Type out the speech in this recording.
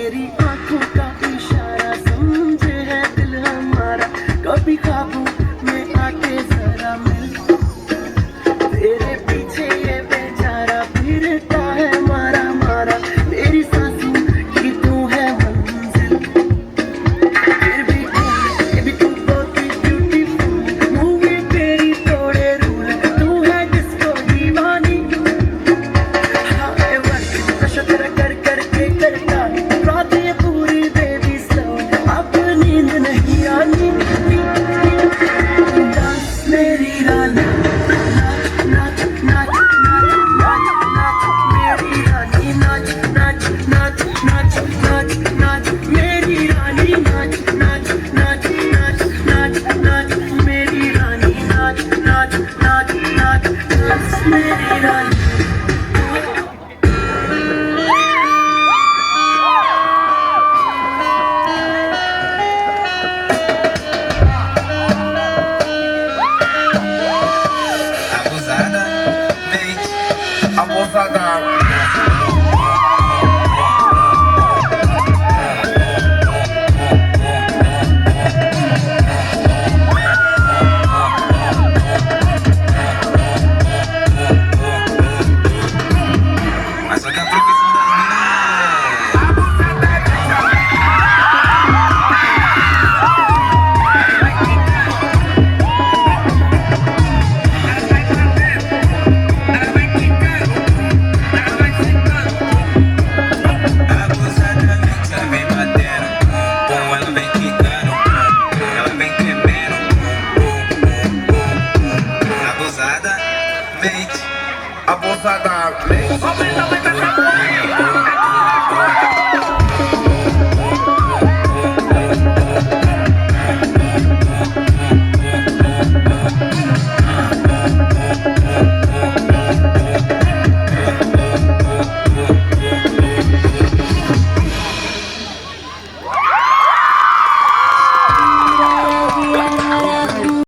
तेरी आंखों का इशारा समझे है दिल हमारा, कभी ख्वाबों में आके जरा मिल, तेरे पीछे ये बेचारा फिरता है मारा मारा, तेरी सांसों की तू है मंजिल, फिर भी तू बहुत ही ब्यूटीफुल, मूवी तेरी तोड़े रूल, तू है डिस्को दीवानी, हाय वर्क नशा तेरा कर करके करता रात ये पूरी बेबी स्लो, अब नींद नहीं आनी, डांस मेरी रानी, नाच नाच नाच नाच नाच नाच मेरी रानी, नाच नाच नाच नाच नाच नाच